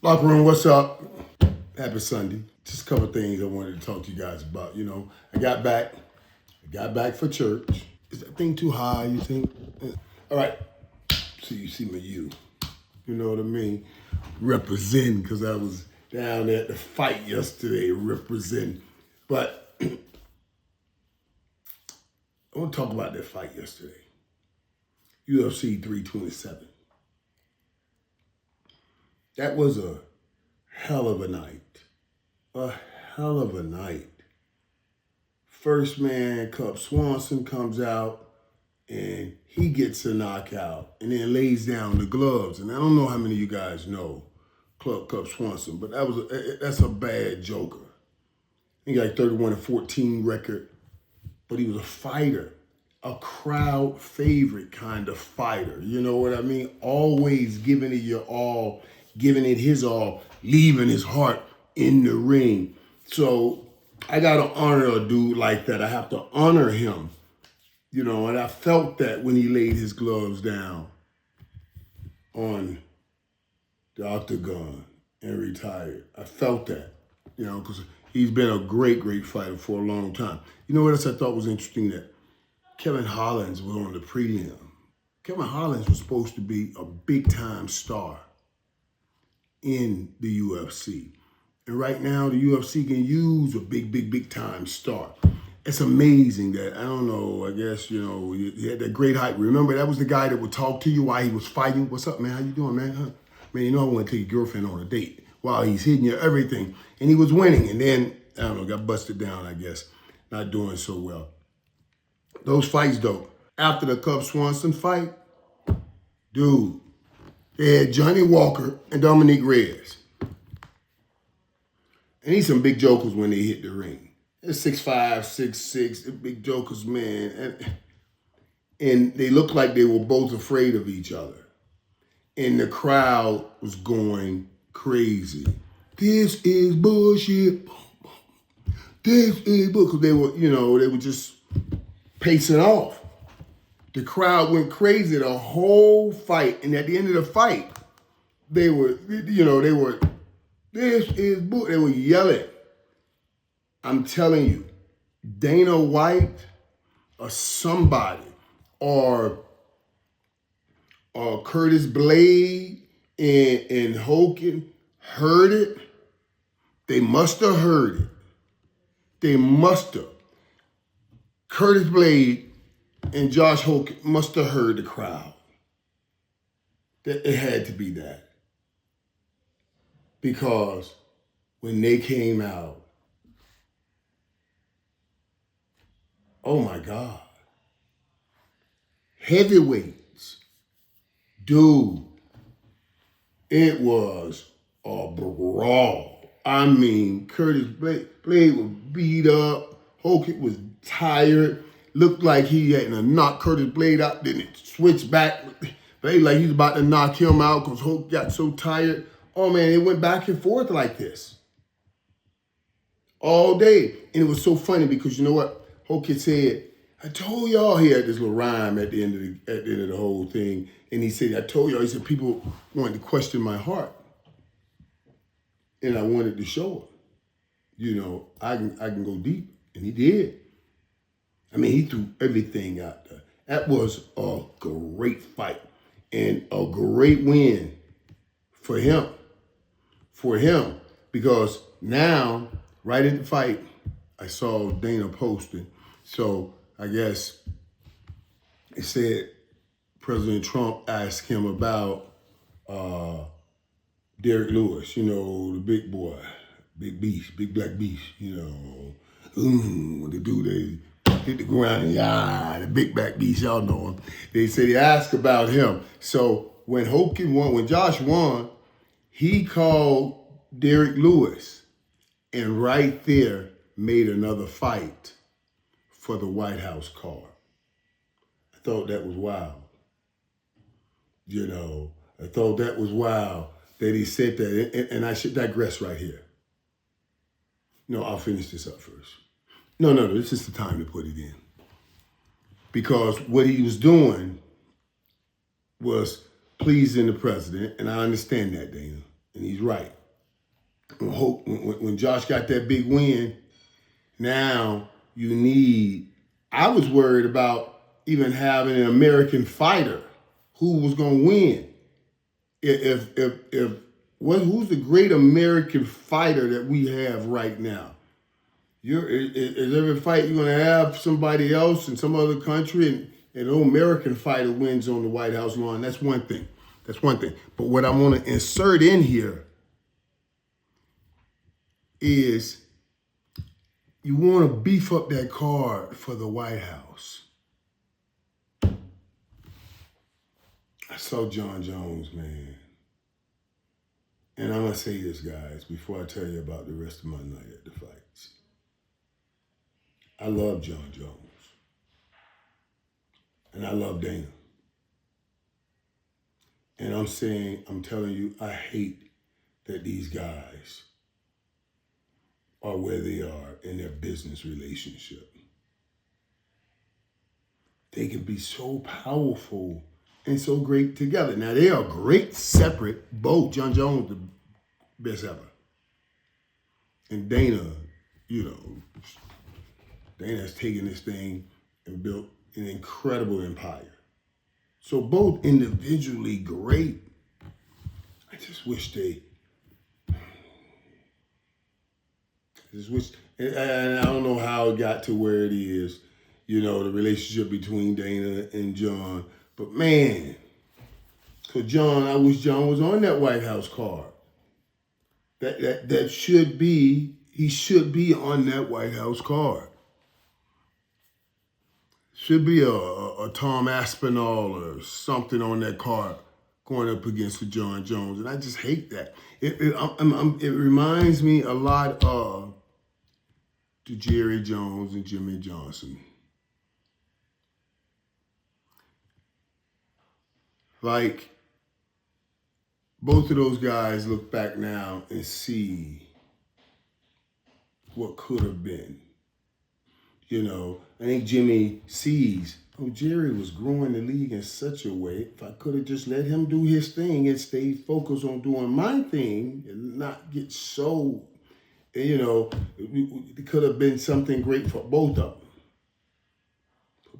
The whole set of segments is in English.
Locker room, what's up? Happy Sunday. Just a couple of things I wanted to talk to you guys about. I got back for church. Is that thing too high, you think? All right. So you see me, you know what I mean? Representing, because I was down at the fight yesterday, representing. But I want to talk about that fight yesterday. UFC 327. That was a hell of a night. A hell of a night. First man, Cub Swanson, comes out and he gets a knockout and then lays down the gloves. And I don't know how many of you guys know Cub Swanson, but that's a bad joker. He got like 31-14 record, but he was a fighter, a crowd favorite kind of fighter. You know what I mean? Always giving it your all, giving it his all, leaving his heart in the ring. So I got to honor a dude like that. I have to honor him, and I felt that when he laid his gloves down on the octagon and retired. I felt that, because he's been a great, great fighter for a long time. You know what else I thought was interesting? That Kevin Hollins was on the prelim. Kevin Hollins was supposed to be a big-time star in the UFC. And right now, the UFC can use a big-time star. It's amazing that, I don't know, I guess, he had that great hype. Remember, that was the guy that would talk to you while he was fighting. What's up, man? How you doing, man? Huh? Man, I want to take your girlfriend on a date while he's hitting you everything. And he was winning. And then, I don't know, got busted down, I guess. Not doing so well. Those fights, though, after the Cub Swanson fight, dude, they had Johnny Walker and Dominique Reyes. And he's some big jokers when they hit the ring. They're 6'5", 6'6", they're big jokers, man. And they looked like they were both afraid of each other. And the crowd was going crazy. This is bullshit. This is bullshit. Because they were just pacing off. The crowd went crazy the whole fight. And at the end of the fight, they were, this is bull. They were yelling. I'm telling you, Dana White or somebody, or Curtis Blade and Hogan heard it. They must have heard it. They must have. Curtis Blade and Josh Hogan must have heard the crowd. It had to be that. Because when they came out, oh my God. Heavyweights. Dude, it was a brawl. I mean, Curtis Blade was beat up. Hogan was tired. Looked like he had to knock Curtis Blade out. Then it switched back. Blade like he was about to knock him out because Hogan got so tired. Oh man, it went back and forth like this all day. And it was so funny because you know what? Hogan said, I told y'all, he had this little rhyme at the end of the whole thing. And he said, I told y'all, he said, people wanted to question my heart. And I wanted to show them. I can go deep. And he did. I mean, he threw everything out there. That was a great fight. And a great win for him. Because now, right at the fight, I saw Dana posting. So I guess it said President Trump asked him about Derek Lewis, the big boy, big beast, big black beast, the dude they hit the ground and the big black beast, y'all know him. They said he asked about him. So when Hogan won, when Josh won, he called Derek Lewis and right there made another fight for the White House car. I thought that was wild. I thought that was wild that he said that. And I should digress right here. No, I'll finish this up first. No, this is the time to put it in. Because what he was doing was pleasing the president, and I understand that, Dana. And he's right. When Josh got that big win, now you need, I was worried about even having an American fighter who was going to win. Who's the great American fighter that we have right now? Is every fight you're going to have somebody else in some other country and an American fighter wins on the White House lawn? That's one thing. But what I want to insert in here is you want to beef up that card for the White House. I saw Jon Jones, man. And I'm going to say this, guys, before I tell you about the rest of my night at the fights. I love Jon Jones. And I love Dana. And I'm telling you, I hate that these guys are where they are in their business relationship. They can be so powerful and so great together. Now, they are great separate, both. Jon Jones, the best ever. And Dana, Dana has taken this thing and built an incredible empire. So both individually great. I just wish and I don't know how it got to where it is, the relationship between Dana and Jon. But man, because I wish Jon was on that White House card. That should be, he should be on that White House card. Should be a Tom Aspinall or something on that card going up against the Jon Jones. And I just hate that. It reminds me a lot of the Jerry Jones and Jimmy Johnson. Like, both of those guys look back now and see what could have been. I think Jimmy sees, Jerry was growing the league in such a way, if I could have just let him do his thing and stay focused on doing my thing and not get so, it could have been something great for both of them.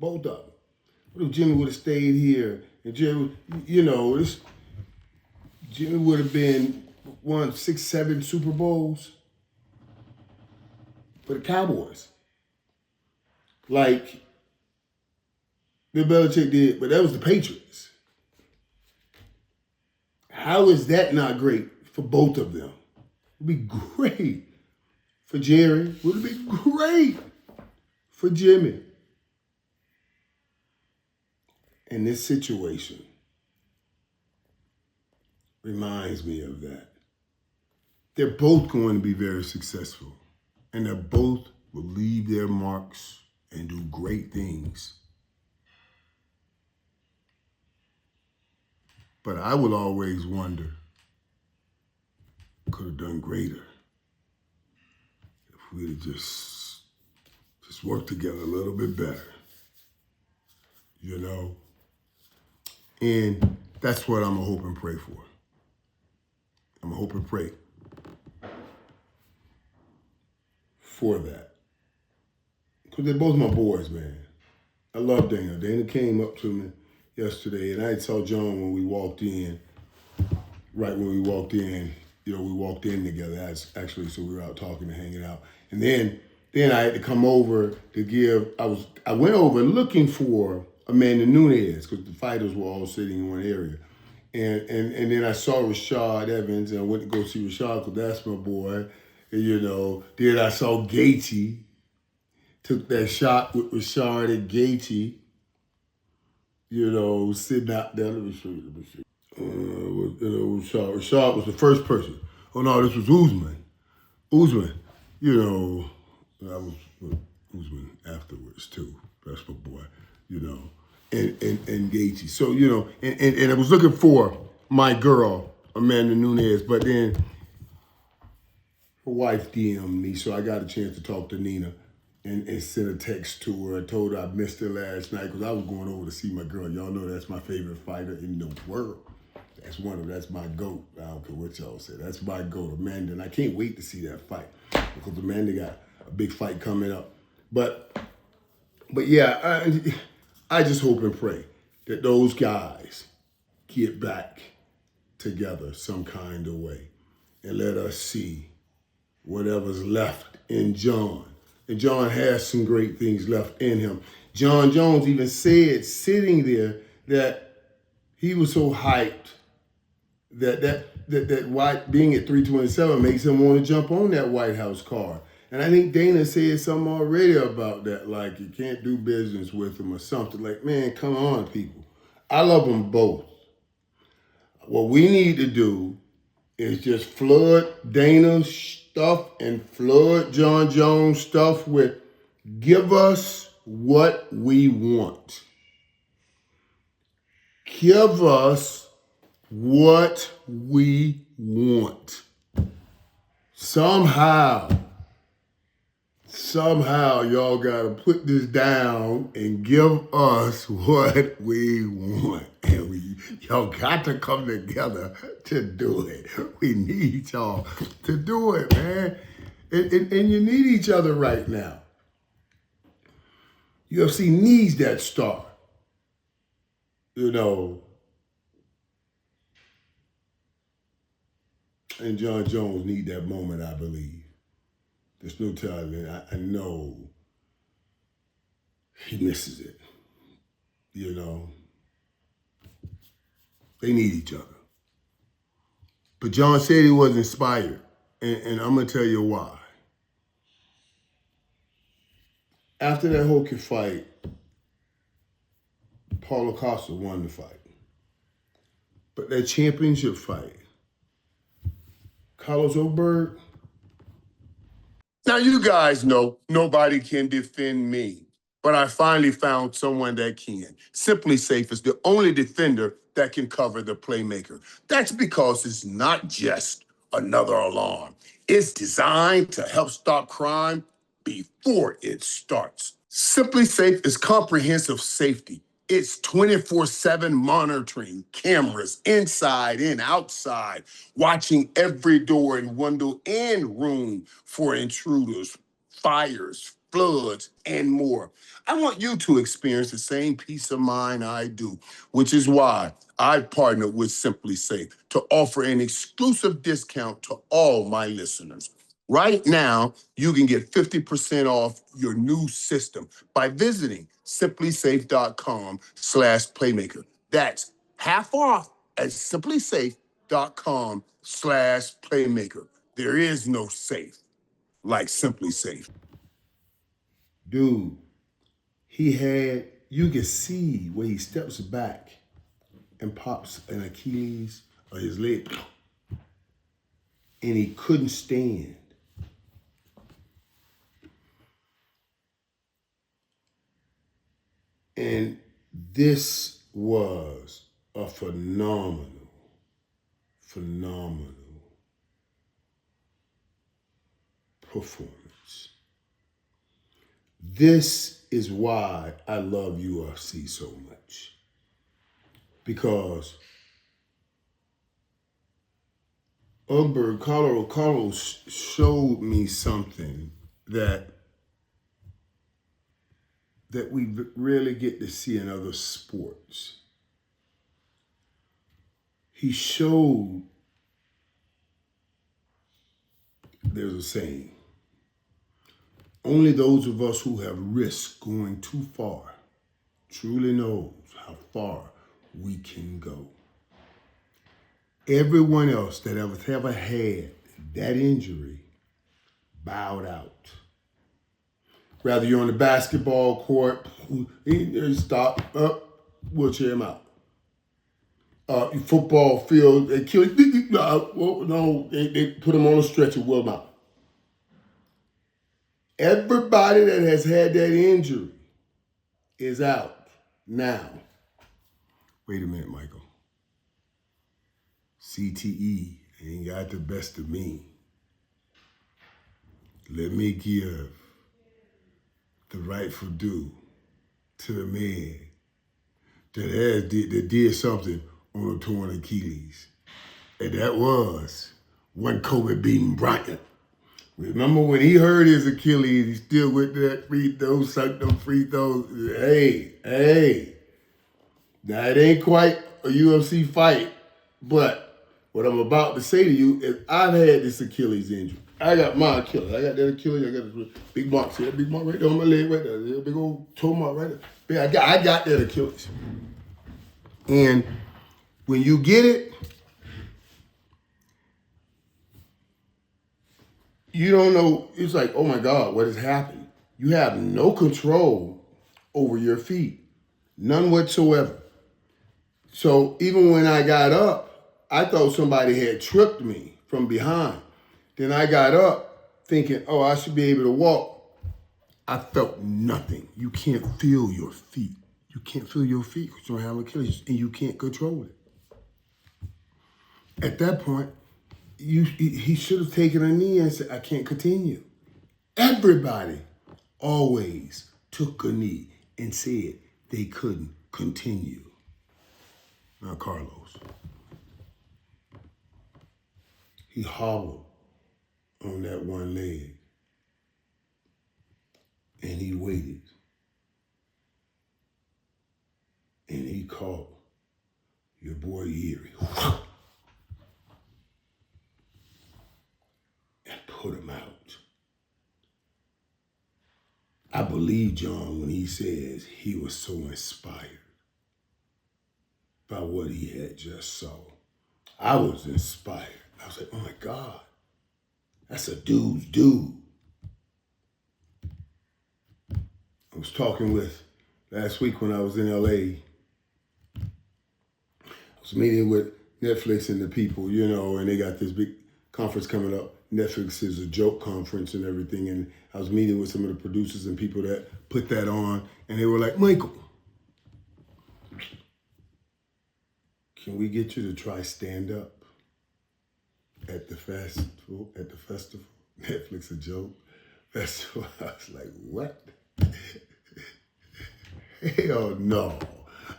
What if Jimmy would have stayed here and Jimmy would have won 6, 7 Super Bowls for the Cowboys. Like Bill Belichick did, but that was the Patriots. How is that not great for both of them? It would be great for Jerry. Would it be great for Jimmy? And this situation reminds me of that. They're both going to be very successful, and they both will leave their marks and do great things. But I will always wonder, could have done greater if we'd have just worked together a little bit better, And that's what I'm going to hope and pray for. I'm going to hope and pray for that. Because they're both my boys, man. I love Dana. Dana came up to me yesterday, and I saw Jon when we walked in. Right when we walked in, we walked in together, actually, so we were out talking and hanging out. And then I had to come over to I went over looking for Amanda Nunes, because the fighters were all sitting in one area. And then I saw Rashad Evans, and I went to go see Rashad, because that's my boy. And, then I saw Gaethje. Took that shot with Rashad and Gaethje, sitting out there. Let me show you. Rashad was the first person. Oh, no, this was Usman. That was Usman afterwards, too. That's my boy, and Gaethje. So, and I was looking for my girl, Amanda Nunes, but then her wife DM'd me, so I got a chance to talk to Nina. And sent a text to her. I told her I missed her last night because I was going over to see my girl. Y'all know that's my favorite fighter in the world. That's my GOAT. I don't care what y'all say. That's my GOAT, Amanda. And I can't wait to see that fight because Amanda got a big fight coming up. But yeah, I just hope and pray that those guys get back together some kind of way and let us see whatever's left in John. And John has some great things left in him. John Jones even said sitting there that he was so hyped that White being at 327 makes him want to jump on that White House car. And I think Dana said something already about that, like you can't do business with him or something. Like, man, come on, people. I love them both. What we need to do is just flood Dana's stuff and flood John Jones stuff with give us what we want. Give us what we want. Somehow y'all gotta put this down and give us what we want. And y'all got to come together to do it. We need y'all to do it, man. And you need each other right now. UFC needs that star. You know, and John Jones need that moment, I believe. There's no telling. I know he misses it. You know, they need each other. But John said he was inspired, and I'm going to tell you why. After that Hokie fight, Paulo Costa won the fight. But that championship fight, Carlos Ulberg. Now, you guys know nobody can defend me, but I finally found someone that can. SimpliSafe is the only defender that can cover the playmaker. That's because it's not just another alarm. It's designed to help stop crime before it starts. SimpliSafe is comprehensive safety. It's 24/7 monitoring, cameras inside and outside, watching every door and window and room for intruders, fires, floods, and more. I want you to experience the same peace of mind I do, which is why I partnered with SimpliSafe to offer an exclusive discount to all my listeners. Right now, you can get 50% off your new system by visiting SimpliSafe.com/playmaker. That's half off at SimpliSafe.com/playmaker. There is no safe like SimpliSafe. Dude, you can see where he steps back and pops an Achilles or his leg, and he couldn't stand. And this was a phenomenal performance. This is why I love UFC so much. Because Ulberg, Carlos showed me something that we rarely get to see in other sports. He showed, there's a saying, only those of us who have risked going too far truly knows how far we can go. Everyone else that ever had that injury bowed out. Rather you're on the basketball court, stop, wheelchair him out. Football field, they kill him. No, they put him on a stretcher, wheel him out. Everybody that has had that injury is out now. Wait a minute, Michael. CTE ain't got the best of me. Let me give the rightful due to the man that did something on a torn Achilles. And that was when Kobe beating Bryant. Remember when he hurt his Achilles, he still with that free throws, sucked them free throws. Hey. Now, it ain't quite a UFC fight, but what I'm about to say to you is I've had this Achilles injury. I got my Achilles. I got that Achilles. I got this big mark. See that big mark right there on my leg right there? That big old toe mark right there. I got that Achilles. And when you get it, you don't know. It's like, oh my God, what has happened? You have no control over your feet. None whatsoever. So even when I got up, I thought somebody had tripped me from behind. Then I got up thinking, oh, I should be able to walk. I felt nothing. You can't feel your feet. You can't feel your feet because you don't have Achilles and you can't control it. At that point, he should have taken a knee and said, I can't continue. Everybody always took a knee and said they couldn't continue. Now, Carlos, he hobbled on that one leg and he waited and he caught your boy Irvin and put him out. I believe John when he says he was so inspired by what he had just saw. I was inspired. I was like, oh my God, that's a dude's dude. I was talking with, last week when I was in LA, I was meeting with Netflix and the people, you know, and they got this big conference coming up. Netflix is a joke conference and everything. And I was meeting with some of the producers and people that put that on. And they were like, Michael, can we get you to try stand up at the festival? Netflix a joke festival. I was like, what? Hell no.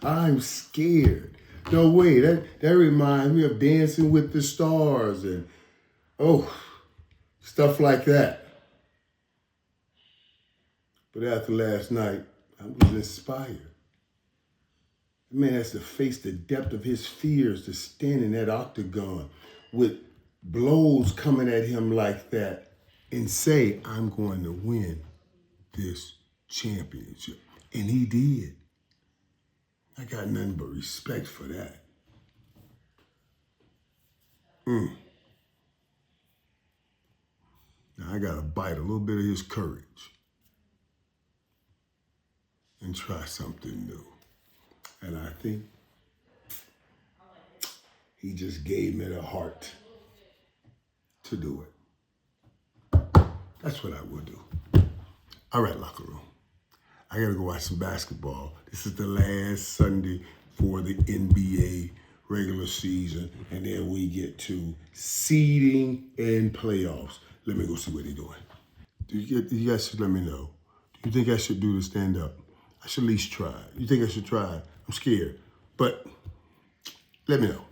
I'm scared. No way. That reminds me of Dancing with the Stars and stuff like that. But after last night, I was inspired. The man has to face the depth of his fears to stand in that octagon with blows coming at him like that and say, I'm going to win this championship. And he did. I got nothing but respect for that. Now I got to bite a little bit of his courage and try something new. And I think he just gave me the heart to do it. That's what I would do. All right, locker room. I got to go watch some basketball. This is the last Sunday for the NBA regular season, and then we get to seeding and playoffs. Let me go see what they're doing. You guys should let me know. Do you think I should do the stand-up? I should at least try. You think I should try? I'm scared, but let me know.